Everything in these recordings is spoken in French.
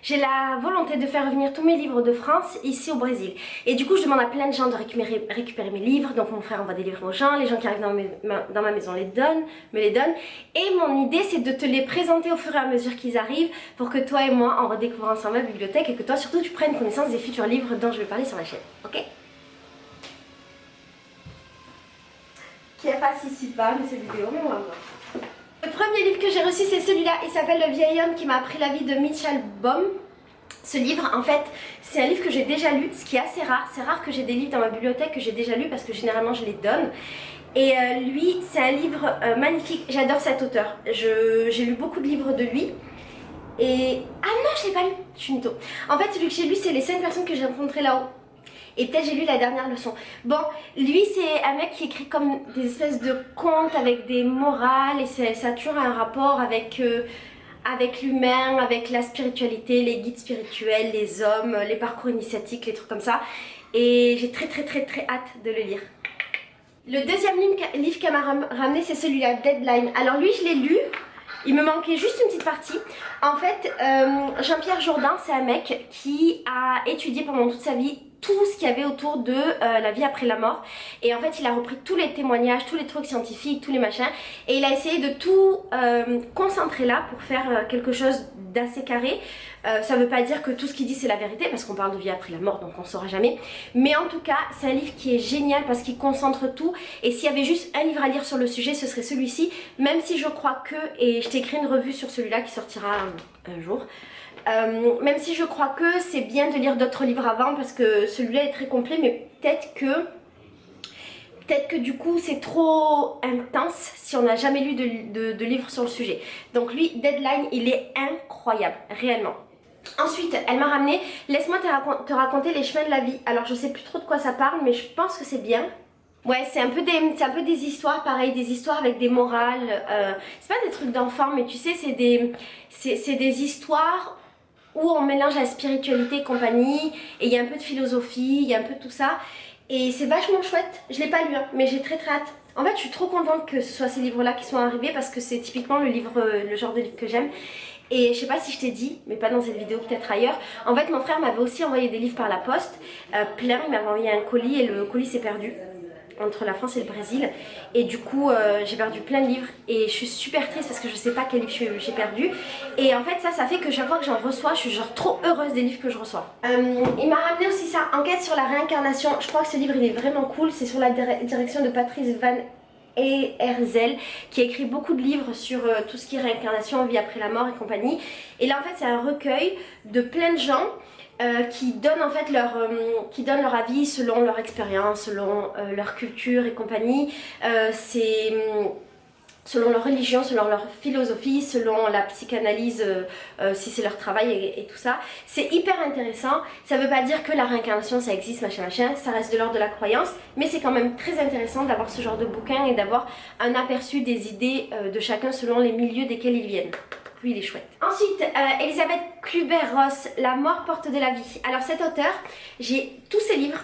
j'ai la volonté de faire revenir tous mes livres de France ici au Brésil. Et du coup, je demande à plein de gens de récupérer mes livres. Donc mon frère envoie des livres aux gens, les gens qui arrivent dans ma maison me les donnent. Et mon idée, c'est de te les présenter au fur et à mesure qu'ils arrivent pour que toi et moi, on redécouvre ensemble la bibliothèque et que toi surtout tu prennes connaissance des futurs livres dont je vais parler sur la chaîne. Ok? Qui participe pas à cette vidéo, mais on va voir. Le premier livre que j'ai reçu, c'est celui-là. Il s'appelle Le vieil homme qui m'a appris la vie de Mitchell Baum. Ce livre, en fait, c'est un livre que j'ai déjà lu, ce qui est assez rare. C'est rare que j'ai des livres dans ma bibliothèque que j'ai déjà lu parce que généralement je les donne. Et lui, c'est un livre magnifique. J'adore cet auteur. J'ai lu beaucoup de livres de lui. Et... ah non, je l'ai pas lu. Je suis une taupe. En fait, celui que j'ai lu, c'est Les 5 personnes que j'ai rencontrées là-haut. Et peut-être j'ai lu la dernière leçon. Bon, lui c'est un mec qui écrit comme des espèces de contes avec des morales. Et ça a toujours un rapport avec l'humain, avec la spiritualité, les guides spirituels, les hommes, les parcours initiatiques, les trucs comme ça. Et j'ai très hâte de le lire. Le deuxième livre qu'elle m'a ramené, c'est celui-là, Deadline. Alors lui, je l'ai lu. Il me manquait juste une petite partie. En fait, Jean-Pierre Jourdain, c'est un mec qui a étudié pendant toute sa vie tout ce qu'il y avait autour de la vie après la mort. Et en fait, il a repris tous les témoignages, tous les trucs scientifiques, tous les machins. Et il a essayé de tout concentrer là pour faire quelque chose d'assez carré. Ça veut pas dire que tout ce qu'il dit c'est la vérité, parce qu'on parle de vie après la mort, donc on saura jamais. Mais en tout cas, c'est un livre qui est génial parce qu'il concentre tout. Et s'il y avait juste un livre à lire sur le sujet, ce serait celui-ci. Même si je crois que, et je t'écris une revue sur celui-là qui sortira un jour. Même si je crois que c'est bien de lire d'autres livres avant parce que celui-là est très complet, mais peut-être que du coup c'est trop intense si on n'a jamais lu de livre sur le sujet. Donc lui, Deadline, il est incroyable, réellement. Ensuite, elle m'a ramené Laisse-moi te raconter les chemins de la vie. Alors je sais plus trop de quoi ça parle, mais je pense que c'est bien. Ouais, c'est un peu des histoires, pareil, des histoires avec des morales. C'est pas des trucs d'enfants, mais tu sais, c'est des histoires où on mélange la spiritualité et compagnie, et il y a un peu de philosophie, il y a un peu de tout ça, et c'est vachement chouette. Je l'ai pas lu, hein, mais j'ai très hâte. En fait, je suis trop contente que ce soit ces livres-là qui sont arrivés parce que c'est typiquement le genre de livre que j'aime. Et je sais pas si je t'ai dit, mais pas dans cette vidéo, peut-être ailleurs. En fait, mon frère m'avait aussi envoyé des livres par la poste, plein. Il m'avait envoyé un colis et le colis s'est perdu entre la France et le Brésil, et du coup j'ai perdu plein de livres et je suis super triste parce que je sais pas quel livre j'ai perdu. Et en fait ça fait que chaque fois que j'en reçois, je suis genre trop heureuse des livres que je reçois. Il m'a ramené aussi ça, Enquête sur la réincarnation. Je crois que ce livre il est vraiment cool. C'est sur la direction de Patrice Van Herzel, qui a écrit beaucoup de livres sur tout ce qui est réincarnation, vie après la mort et compagnie. Et là en fait c'est un recueil de plein de gens qui donnent en fait leur avis selon leur expérience, selon leur culture et compagnie. C'est selon leur religion, selon leur philosophie, selon la psychanalyse, si c'est leur travail et tout ça. C'est hyper intéressant. Ça veut pas dire que la réincarnation ça existe, machin, ça reste de l'ordre de la croyance, mais c'est quand même très intéressant d'avoir ce genre de bouquin et d'avoir un aperçu des idées de chacun selon les milieux desquels ils viennent. Oui, il est chouette. Ensuite, Elisabeth Kübler-Ross, La mort porte de la vie. Alors cet auteur, j'ai tous ses livres,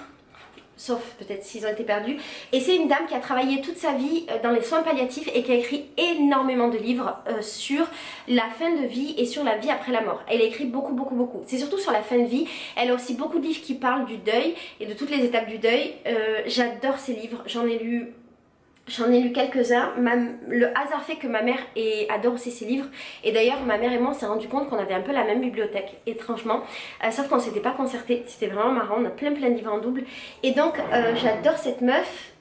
sauf peut-être s'ils ont été perdus. Et c'est une dame qui a travaillé toute sa vie dans les soins palliatifs et qui a écrit énormément de livres sur la fin de vie et sur la vie après la mort. Elle a écrit beaucoup. C'est surtout sur la fin de vie. Elle a aussi beaucoup de livres qui parlent du deuil et de toutes les étapes du deuil. J'adore ces livres, j'en ai lu quelques-uns. Le hasard fait que ma mère adore aussi ces livres. Et d'ailleurs ma mère et moi on s'est rendu compte qu'on avait un peu la même bibliothèque, étrangement. Sauf qu'on s'était pas concerté. C'était vraiment marrant. On a plein de livres en double. Et donc j'adore cette meuf.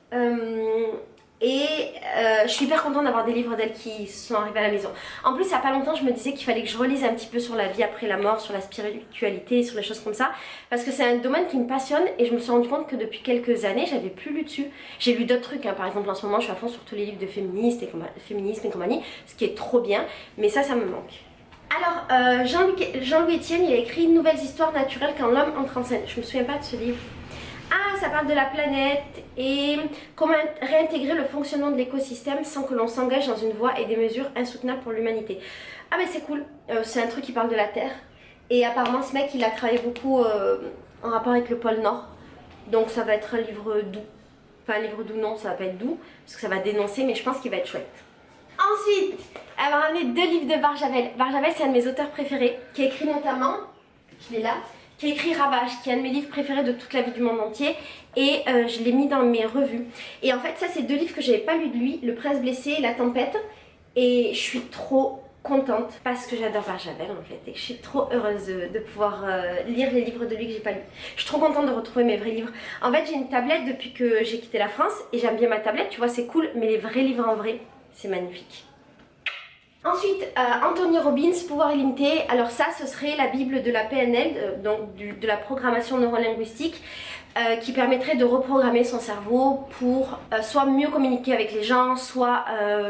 Je suis hyper contente d'avoir des livres d'elle qui sont arrivés à la maison. En plus il y a pas longtemps je me disais qu'il fallait que je relise un petit peu sur la vie après la mort, sur la spiritualité, sur les choses comme ça, parce que c'est un domaine qui me passionne. Et je me suis rendu compte que depuis quelques années j'avais plus lu dessus. J'ai lu d'autres trucs, hein. Par exemple en ce moment je suis à fond sur tous les livres de féminisme et compagnie, ce qui est trop bien, mais ça me manque. Alors Jean-Louis Etienne, il a écrit Nouvelles histoires naturelles quand l'homme entre en scène. Je me souviens pas de ce livre. Ah, ça parle de la planète et comment réintégrer le fonctionnement de l'écosystème sans que l'on s'engage dans une voie et des mesures insoutenables pour l'humanité. Ah mais c'est cool, c'est un truc qui parle de la Terre. Et apparemment ce mec il a travaillé beaucoup en rapport avec le pôle Nord. Donc ça va être un livre doux. Enfin un livre doux non, ça va pas être doux parce que ça va dénoncer, mais je pense qu'il va être chouette. Ensuite, elle m'a ramené 2 livres de Barjavel. Barjavel c'est un de mes auteurs préférés qui a écrit notamment je l'ai là, qui a écrit Ravage, qui est un de mes livres préférés de toute la vie du monde entier, et je l'ai mis dans mes revues. Et en fait ça c'est 2 livres que j'avais pas lus de lui, Le Prince blessé et La Tempête, et je suis trop contente parce que j'adore Barjavel en fait, et je suis trop heureuse de pouvoir lire les livres de lui que j'ai pas lus. Je suis trop contente de retrouver mes vrais livres. En fait j'ai une tablette depuis que j'ai quitté la France et j'aime bien ma tablette, tu vois c'est cool, mais les vrais livres en vrai c'est magnifique. Ensuite, Anthony Robbins, Pouvoir illimité. Alors ça, ce serait la Bible de la PNL, donc de la programmation neurolinguistique, qui permettrait de reprogrammer son cerveau pour soit mieux communiquer avec les gens, soit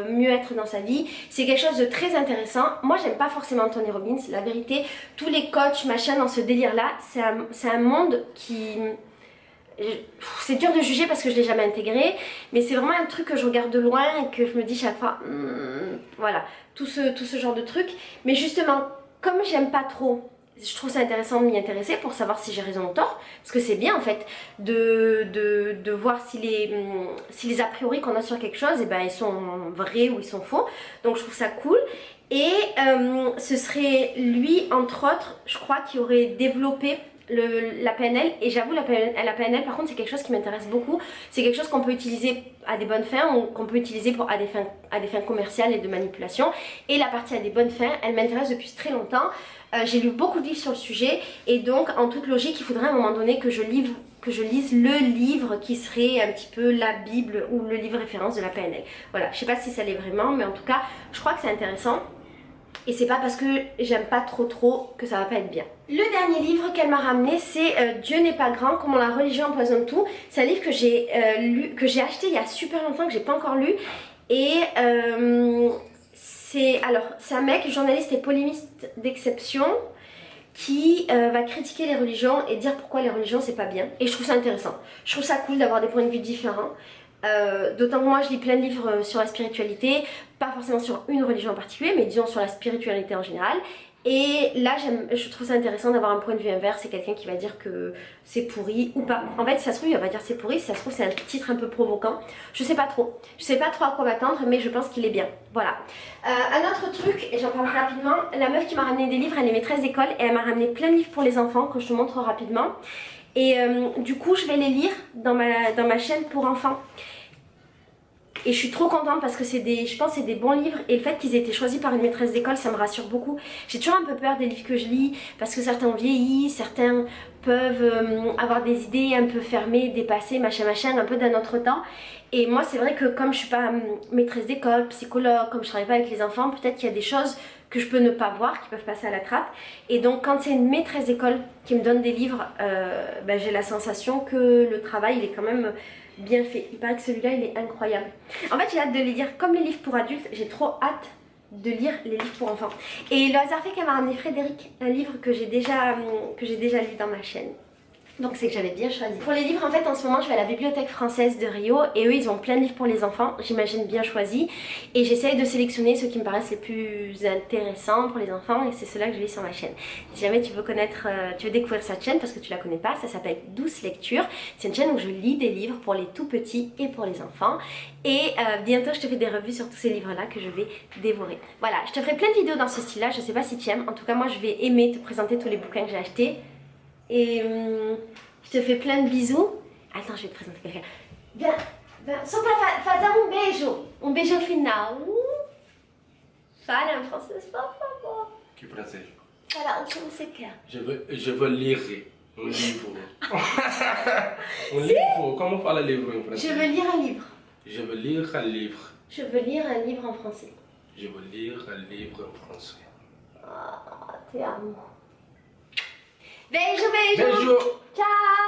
mieux être dans sa vie. C'est quelque chose de très intéressant. Moi, j'aime pas forcément Anthony Robbins, la vérité. Tous les coachs, machin, dans ce délire-là, c'est un monde qui... C'est dur de juger parce que je l'ai jamais intégré, mais c'est vraiment un truc que je regarde de loin et que je me dis chaque fois, voilà, tout ce genre de truc. Mais justement, comme j'aime pas trop, je trouve ça intéressant de m'y intéresser pour savoir si j'ai raison ou tort, parce que c'est bien en fait de voir si les a priori qu'on a sur quelque chose, et ben, ils sont vrais ou ils sont faux, donc je trouve ça cool. Et ce serait lui, entre autres, je crois, qui aurait développé la PNL, et j'avoue la PNL par contre c'est quelque chose qui m'intéresse beaucoup, c'est quelque chose qu'on peut utiliser à des bonnes fins ou qu'on peut utiliser à des fins commerciales et de manipulation, et la partie à des bonnes fins elle m'intéresse depuis très longtemps. J'ai lu beaucoup de livres sur le sujet et donc en toute logique il faudrait à un moment donné que je lise le livre qui serait un petit peu la Bible ou le livre référence de la PNL. Voilà, je sais pas si ça l'est vraiment, mais en tout cas je crois que c'est intéressant. Et c'est pas parce que j'aime pas trop que ça va pas être bien. Le dernier livre qu'elle m'a ramené, c'est Dieu n'est pas grand, comment la religion empoisonne tout. C'est un livre que j'ai acheté il y a super longtemps, que j'ai pas encore lu. Et c'est un mec, journaliste et polémiste d'exception, qui va critiquer les religions et dire pourquoi les religions c'est pas bien. Et je trouve ça intéressant. Je trouve ça cool d'avoir des points de vue différents. D'autant que moi je lis plein de livres sur la spiritualité, pas forcément sur une religion en particulier, mais disons sur la spiritualité en général. Et là je trouve ça intéressant d'avoir un point de vue inverse, c'est quelqu'un qui va dire que c'est pourri ou pas. En fait si ça se trouve il va pas dire c'est pourri, si ça se trouve c'est un titre un peu provoquant. Je sais pas trop à quoi m'attendre, mais je pense qu'il est bien. Voilà. Un autre truc, et j'en parle rapidement, la meuf qui m'a ramené des livres, elle est maîtresse d'école et elle m'a ramené plein de livres pour les enfants que je te montre rapidement. Et du coup je vais les lire dans ma chaîne pour enfants. Et je suis trop contente parce que je pense que c'est des bons livres, et le fait qu'ils aient été choisis par une maîtresse d'école ça me rassure beaucoup. J'ai toujours un peu peur des livres que je lis parce que certains ont vieilli, certains peuvent avoir des idées un peu fermées, dépassées, machin, un peu d'un autre temps. Et moi c'est vrai que comme je suis pas maîtresse d'école, psychologue, comme je travaille pas avec les enfants, peut-être qu'il y a des choses que je peux ne pas voir, qui peuvent passer à la trappe. Et donc quand c'est une maîtresse d'école qui me donne des livres, ben, j'ai la sensation que le travail il est quand même bien fait. Il paraît que celui-là il est incroyable. En fait j'ai hâte de les lire comme les livres pour adultes, j'ai trop hâte de lire les livres pour enfants. Et le hasard fait qu'elle m'a ramené Frédéric, un livre que j'ai déjà lu dans ma chaîne. Donc c'est que j'avais bien choisi. Pour les livres en fait en ce moment je vais à la bibliothèque française de Rio et eux ils ont plein de livres pour les enfants, j'imagine bien choisis. Et j'essaye de sélectionner ceux qui me paraissent les plus intéressants pour les enfants et c'est ceux-là que je lis sur ma chaîne. Si jamais tu veux découvrir cette chaîne parce que tu la connais pas, ça s'appelle Douce Lecture. C'est une chaîne où je lis des livres pour les tout petits et pour les enfants. Et bientôt je te fais des revues sur tous ces livres là que je vais dévorer. Voilà, je te ferai plein de vidéos dans ce style là, je sais pas si tu aimes. En tout cas moi je vais aimer te présenter tous les bouquins que j'ai achetés. Et je te fais plein de bisous. Attends, je vais te présenter quelqu'un. Viens, só para fazer beijo final. Fala en français, por favor. Que prazer. Fala o que você quer. Je veux lire un livre. Un livre, comment fala livre en français? Je veux lire un livre. Je veux lire un livre. Je veux lire un livre en français. Je veux lire un livre en français. Ah, te amo. Beijo, beijo. Beijo. Tchau.